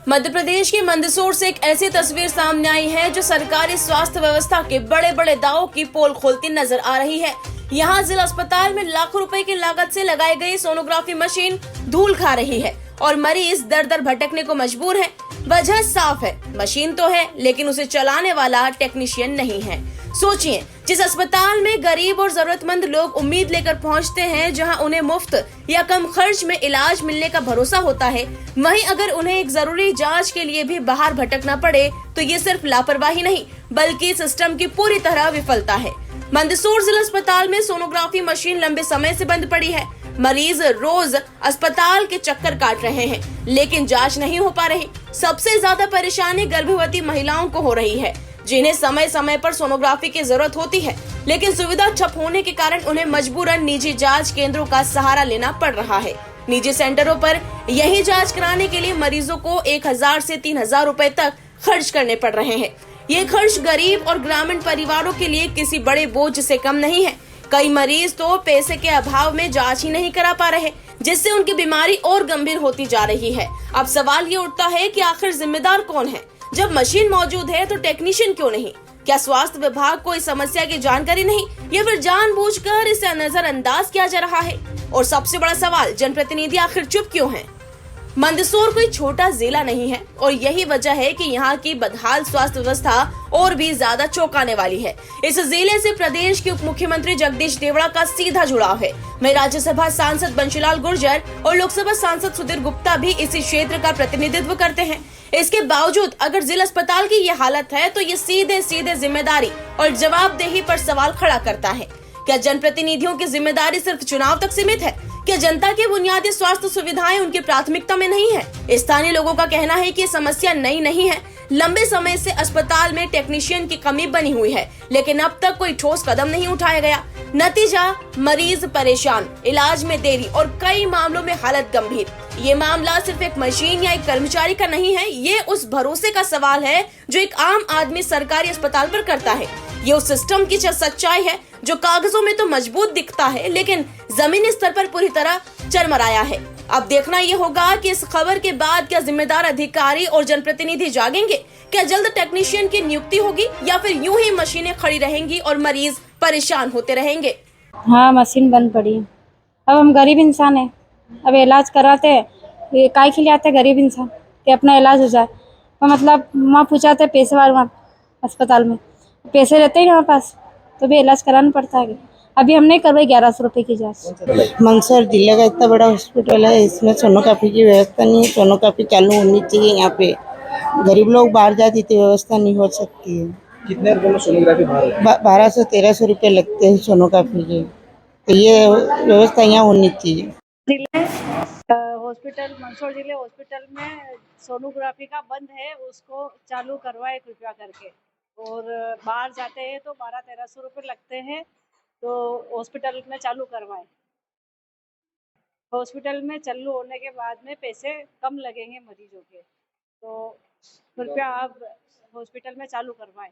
मध्य प्रदेश के मंदसौर से एक ऐसी तस्वीर सामने आई है जो सरकारी स्वास्थ्य व्यवस्था के बड़े बड़े दावों की पोल खोलती नजर आ रही है। यहाँ जिला अस्पताल में लाखों रुपए की लागत से लगाई गई सोनोग्राफी मशीन धूल खा रही है और मरीज दर दर भटकने को मजबूर है। वजह साफ है, मशीन तो है लेकिन उसे चलाने वाला टेक्नीशियन नहीं है। सोचिए, जिस अस्पताल में गरीब और जरूरतमंद लोग उम्मीद लेकर पहुंचते हैं, जहां उन्हें मुफ्त या कम खर्च में इलाज मिलने का भरोसा होता है, वहीं अगर उन्हें एक जरूरी जांच के लिए भी बाहर भटकना पड़े तो ये सिर्फ लापरवाही नहीं बल्कि सिस्टम की पूरी तरह विफलता है। मंदसौर जिला अस्पताल में सोनोग्राफी मशीन लंबे समय से बंद पड़ी है। मरीज रोज अस्पताल के चक्कर काट रहे हैं लेकिन जांच नहीं हो पा रही। सबसे ज्यादा परेशानी गर्भवती महिलाओं को हो रही है, जिन्हें समय समय पर सोनोग्राफी की जरूरत होती है, लेकिन सुविधा ठप होने के कारण उन्हें मजबूरन निजी जांच केंद्रों का सहारा लेना पड़ रहा है। निजी सेंटरों पर यही जांच कराने के लिए मरीजों को 1000 से 3000 रुपए तक खर्च करने पड़ रहे हैं। ये खर्च गरीब और ग्रामीण परिवारों के लिए किसी बड़े बोझ से कम नहीं है। कई मरीज तो पैसे के अभाव में जांच ही नहीं करा पा रहे, जिससे उनकी बीमारी और गंभीर होती जा रही है। अब सवाल ये उठता है कि आखिर जिम्मेदार कौन है? जब मशीन मौजूद है तो टेक्नीशियन क्यों नहीं? क्या स्वास्थ्य विभाग को इस समस्या की जानकारी नहीं या फिर जानबूझकर इसे नजरअंदाज किया जा रहा है? और सबसे बड़ा सवाल, जनप्रतिनिधि आखिर चुप क्यों हैं? मंदसौर कोई छोटा जिला नहीं है और यही वजह है कि यहाँ की बदहाल स्वास्थ्य व्यवस्था और भी ज्यादा चौंकाने वाली है। इस जिले से प्रदेश के उप मुख्यमंत्री जगदीश देवड़ा का सीधा जुड़ाव है। वहीं राज्यसभा सांसद बंशीलाल गुर्जर और लोकसभा सांसद सुधीर गुप्ता भी इसी क्षेत्र का प्रतिनिधित्व करते हैं। इसके बावजूद अगर जिला अस्पताल की ये हालत है तो ये सीधे सीधे जिम्मेदारी और जवाबदेही पर सवाल खड़ा करता है। क्या जनप्रतिनिधियों की जिम्मेदारी सिर्फ चुनाव तक सीमित है? क्या जनता की बुनियादी स्वास्थ्य सुविधाएं उनकी प्राथमिकता में नहीं है? स्थानीय लोगों का कहना है कि ये समस्या नई नहीं है। लंबे समय से अस्पताल में टेक्नीशियन की कमी बनी हुई है, लेकिन अब तक कोई ठोस कदम नहीं उठाया गया। नतीजा, मरीज परेशान, इलाज में देरी और कई मामलों में हालत गंभीर। ये मामला सिर्फ एक मशीन या एक कर्मचारी का नहीं है, ये उस भरोसे का सवाल है जो एक आम आदमी सरकारी अस्पताल पर करता है। ये उस सिस्टम की सच्चाई है जो कागजों में तो मजबूत दिखता है लेकिन जमीनी स्तर पर पूरी तरह चरमराया है। अब देखना ये होगा कि इस खबर के बाद क्या जिम्मेदार अधिकारी और जनप्रतिनिधि जागेंगे? क्या जल्द टेक्नीशियन की नियुक्ति होगी या फिर यूं ही मशीनें खड़ी रहेंगी और मरीज परेशान होते रहेंगे? हाँ, मशीन बंद पड़ी है। अब हम गरीब इंसान हैं, अब इलाज कराते हैं, ये काहे के लिए आते हैं गरीब इंसान कि अपना इलाज हो जाए। तो मतलब वहाँ पूछाते पैसे वाले, वहाँ अस्पताल में पैसे रहते हैं हमारे पास तो भी इलाज कराना पड़ता है। अभी हमने करवाई 1100 रुपये की जाँच। मंदसौर जिले का इतना बड़ा हॉस्पिटल है, इसमें सोनोग्राफी की व्यवस्था नहीं है। सोनोग्राफी चालू होनी चाहिए। यहाँ पे गरीब लोग बाहर जाते तो व्यवस्था नहीं हो सकती है। कितने रुपए में सोनोग्राफी बाहर? 1200-1300 रुपये लगते हैं सोनोग्राफी के, तो ये व्यवस्था यहाँ होनी चाहिए। जिले हॉस्पिटल मंदसौर जिले हॉस्पिटल में सोनोग्राफी का बंद है, उसको चालू करवाए कृपया करके। और बाहर जाते हैं तो 1200-1300 रुपये लगते हैं, तो हॉस्पिटल में चालू करवाएं। हॉस्पिटल में चालू होने के बाद में पैसे कम लगेंगे मरीजों के, तो कृपया आप हॉस्पिटल में चालू करवाएं।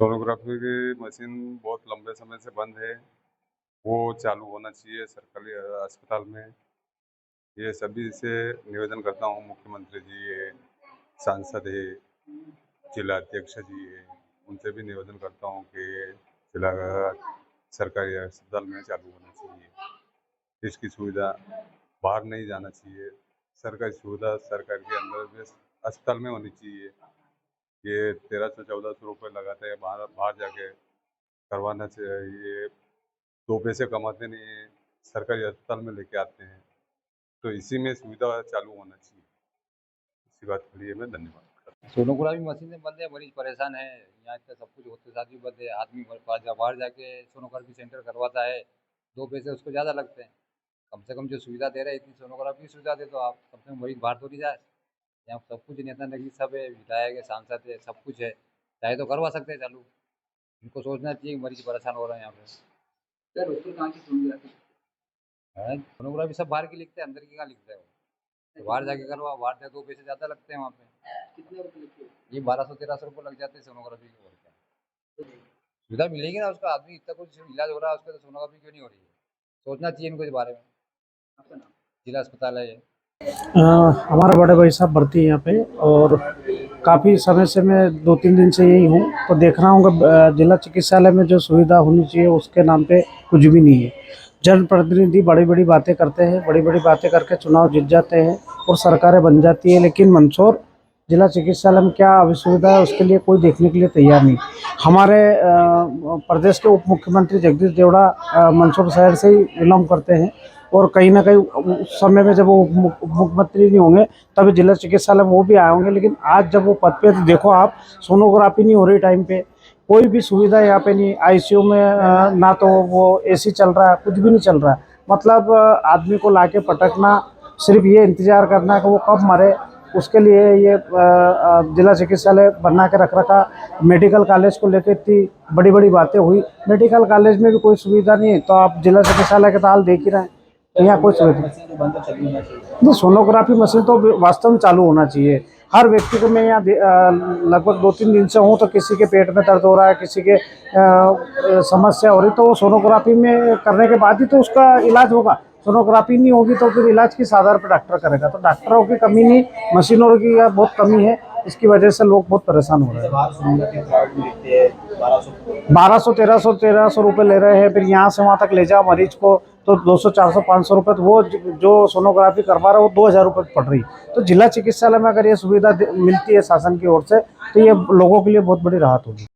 सोनोग्राफी की मशीन बहुत लंबे समय से बंद है, वो चालू होना चाहिए सरकारी अस्पताल में। ये सभी से निवेदन करता हूँ, मुख्यमंत्री जी है, सांसद है, जिला अध्यक्ष जी है, उनसे भी निवेदन करता हूँ कि जिला सरकारी अस्पताल में चालू होना चाहिए। इसकी सुविधा बाहर नहीं जाना चाहिए, सरकारी सुविधा सरकार के अंदर अस्पताल में होनी चाहिए। ये 1300-1400 रुपये लगाते हैं, बाहर जाके करवाना चाहिए। 2 पैसे कमाते नहीं है, सरकारी अस्पताल में लेके आते हैं, तो इसी में सुविधा चालू होना चाहिए। इसी बात के लिए मैं धन्यवाद। सोनोग्राफी मशीनें बंद है, मरीज परेशान है। यहाँ का सब कुछ होते साथ भी बंद है। आदमी बाहर जाके सोनोग्राफी सेंटर करवाता है, 2 पैसे उसको ज़्यादा लगते हैं। कम से कम जो सुविधा दे रहे हैं, इतनी सोनोग्राफी की सुविधा दे तो आप कम से कम मरीज बाहर तो नहीं जाए। यहाँ सब कुछ नेता नेगी सब है, विधायक है, सांसद है, सब कुछ है, चाहे तो करवा सकते हैं चालू। इनको सोचना चाहिए कि मरीज परेशान हो रहे हैं यहाँ पे। सर डॉक्टर कहाँ की सोनोग्राफी सब बाहर की लिखते हैं, अंदर की कहाँ लिखते हैं वो? तो बाहर जाके करवा, बाहर जाके 2 पैसे ज़्यादा लगते हैं वहाँ पे। कितने रुपये लगते हैं? ये 1200-1300 रुपये लग जाते हैं सोनोग्राफी के। और क्या सुविधा मिलेगी ना, उसका आदमी इतना कुछ इलाज हो रहा है उसका, तो सोनोग्राफी क्यों नहीं हो रही है? सोचना चाहिए इनको इस बारे में। आपका नाम? जिला अस्पताल है ये। हमारा बड़े भाई साहब भर्ती है यहाँ पे, और काफ़ी समय से मैं 2-3 दिन से यही हूँ, तो देख रहा हूँ कि जिला चिकित्सालय में जो सुविधा होनी चाहिए उसके नाम पे कुछ भी नहीं है। जनप्रतिनिधि बड़ी बड़ी बातें करते हैं, बड़ी बड़ी बातें करके चुनाव जीत जाते हैं और सरकारें बन जाती है, लेकिन मंदसौर जिला चिकित्सालय में क्या असुविधा है उसके लिए कोई देखने के लिए तैयार नहीं। हमारे प्रदेश के उप मुख्यमंत्री जगदीश देवड़ा मंदसौर शहर से ही बिलोंग करते हैं, और कहीं ना कहीं उस समय में जब वो मुख्यमंत्री नहीं होंगे तभी जिला चिकित्सालय में वो भी आए होंगे, लेकिन आज जब वो पद पे, तो देखो आप, सोनोग्राफी नहीं हो रही टाइम पे, कोई भी सुविधा यहाँ पे नहीं। आईसीयू में ना तो वो एसी चल रहा है, कुछ भी नहीं चल रहा है। मतलब आदमी को लाके पटकना, सिर्फ ये इंतजार करना कि वो कब मरे, उसके लिए ये जिला चिकित्सालय बना के रख रखा। मेडिकल कॉलेज को लेकर इतनी बड़ी बड़ी बातें हुई, मेडिकल कॉलेज में भी कोई सुविधा नहीं है, तो आप जिला चिकित्सालय के तो हाल देख ही रहे हैं, यहाँ कोई सुविधा नहीं। सोनोग्राफी मशीन तो वास्तव में चालू होना चाहिए। हर व्यक्ति को, मैं यहाँ लगभग 2-3 दिन से हूँ, तो किसी के पेट में दर्द हो रहा है, किसी के समस्या हो रही, तो वो सोनोग्राफी में करने के बाद ही तो उसका इलाज होगा। सोनोग्राफी नहीं होगी तो फिर इलाज किस आधार पर डॉक्टर करेगा? तो डॉक्टरों की कमी नहीं, मशीनों की बहुत कमी है, इसकी वजह से लोग बहुत परेशान हो रहे हैं। 1200-1300 रुपये ले रहे हैं, फिर यहाँ से वहाँ तक ले जाओ मरीज को तो 200-400-500 रुपये, तो वो जो सोनोग्राफी करवा रहा है वो 2000 रुपये पड़ रही। तो जिला चिकित्सालय में अगर ये सुविधा मिलती है शासन की ओर से, तो ये लोगों के लिए बहुत बड़ी राहत होगी।